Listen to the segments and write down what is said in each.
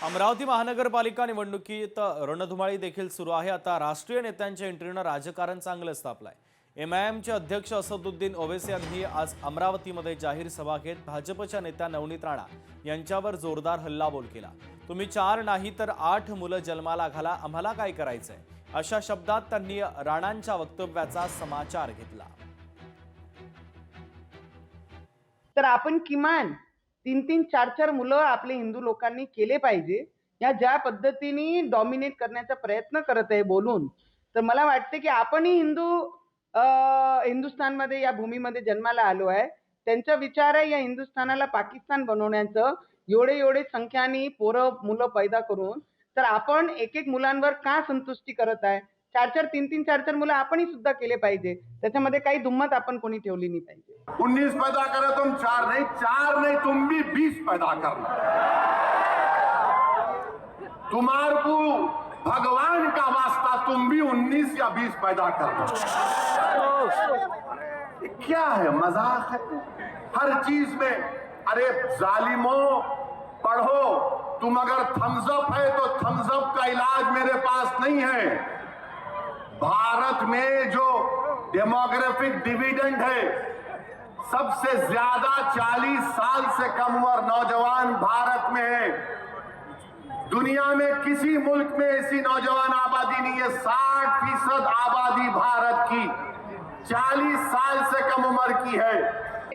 अमरावती महानगरपालिका निवडणुकीत रणधुमाळी देखील सुरू आहे। आता राष्ट्रीय नेत्यांच्या एंट्रीनं राजकारण चांगलंच तापलंय। एमआयएमचे अध्यक्ष असदुद्दीन ओवैसी यांनी आज अमरावतीमध्ये जाहीर सभा घेत भाजपच्या नेत्या नवनीत राणा यांच्यावर जोरदार हल्लाबोल केला। तुम्ही 4 नाही तर 8 मुलं जन्माला घाला, आम्हाला काय करायचंय, अशा शब्दात त्यांनी राणांच्या वक्तव्याचा समाचार घेतला। तर आपण किमान 3-3, 4-4 मुलं आपले हिंदू लोकांनी केले पाहिजे। या ज्या पद्धतीने डॉमिनेट करण्याचा प्रयत्न करत आहे बोलून, तर मला वाटते की आपणही हिंदुस्थानमध्ये या भूमीमध्ये जन्माला आलो आहे। त्यांचा विचार आहे या हिंदुस्थानाला पाकिस्तान बनवण्याचं। एवढे संख्याने पोरं मुलं पैदा करून तर आपण एक मुलांवर का संतुष्टी करत आहे? 4-4, 3-3, 4-4 मुलं आपणही सुद्धा केले पाहिजे। त्याच्यामध्ये काही दुम्मत आपण कोणी ठेवली नाही पाहिजे। 19 पैदा करे तुम 4 नहीं तुम भी 20 पैदा करना। तुम्हारे को भगवान का वास्ता तुम भी 19 या 20 पैदा करना। ये क्या है, मजाक है? हर चीज में अरे जालिमों पढ़ो, तुम अगर थम्स अप है तो थम्स अप का इलाज मेरे पास नहीं है। भारत में जो डेमोग्राफिक डिविडेंड है, सबसे ज्यादा 40 साल से कम उम्र नौजवान भारत में है। दुनिया में किसी मुल्क में ऐसी नौजवान आबादी नहीं है। 60% आबादी भारत की 40 साल से कम उम्र की है।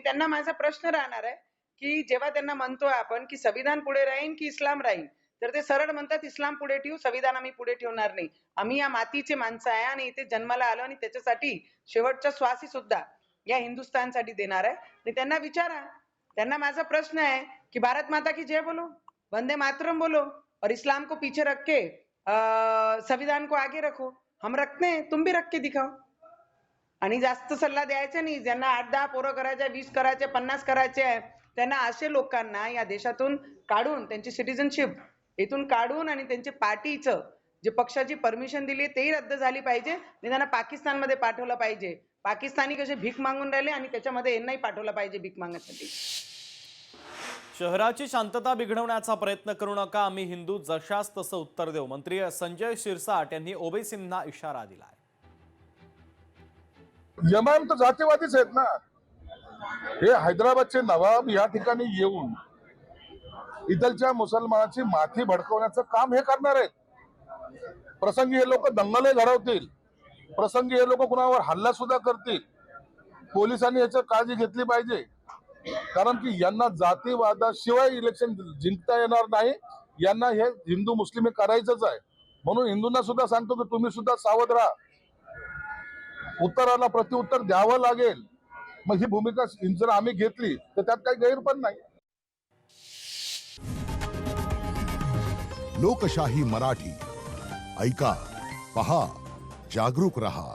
त्यांना माझा प्रश्न राहणार आहे की जेव्हा त्यांना म्हणतोय आपण की संविधान पुढे राहील की इस्लाम राहील, तर ते सरळ म्हणतात इस्लाम पुढे ठेवू, संविधान आम्ही पुढे ठेवणार नाही। आम्ही या मातीचे माणसं आहे आणि इथे जन्माला आलो आणि त्याच्यासाठी शेवटचा श्वासी सुद्धा या हिंदुस्थानसाठी देणार आहे। आणि त्यांना विचारा, त्यांना माझा प्रश्न है कि भारत माता की जय बोलो, वंदे मातरम बोलो और इस्लाम को पीछे रख के संविधान को आगे रखो। हम रखते हैं, तुम भी रख के दिखाओ। आणि जास्त सल्ला द्यायचा नाही। ज्यांना 8-10 पोरं करायचे, 20 करायचे, 50 करायचे आहे, त्यांना असे लोकांना या देशातून काढून त्यांची सिटीजनशिप इथून काढून आणि त्यांची पार्टीचं जे पक्षाची परमिशन दिली तेही रद्द झाली पाहिजे आणि त्यांना पाकिस्तानमध्ये पाठवलं पाहिजे। पाकिस्तानी कसे भीक मागून राहिले आणि त्याच्यामध्ये यांनाही पाठवलं पाहिजे भीक मागण्यासाठी। शहराची शांतता बिघडवण्याचा प्रयत्न करू नका, आम्ही हिंदू जशास तसं उत्तर देऊ, मंत्री संजय शिरसाट यांनी ओवैसींना इशारा दिलाय। एमआयएम तर जातीवादीच आहेत ना। हे हैदराबादचे नवाब या ठिकाणी येऊन इथलच्या मुसलमानाची माथी भडकवण्याचं काम हे करणार आहेत। प्रसंगी हे लोक दंगलही घडवतील, प्रसंगी हे लोक कुणावर हल्ला सुद्धा करतील। पोलिसांनी याची काळजी घेतली पाहिजे, कारण की यांना जातीवादाशिवाय इलेक्शन जिंकता येणार नाही। यांना हे हिंदू मुस्लिम करायचंच आहे। म्हणून हिंदूंना सुद्धा सांगतो की तुम्ही सुद्धा सावध राहा, उत्तराला प्रत्युत्तर द्यावं लागेल। मग ही भूमिका जर आम्ही घेतली तर त्यात काही गैर पण नाही। लोकशाही मराठी ऐका, पहा, जागरूक रहा।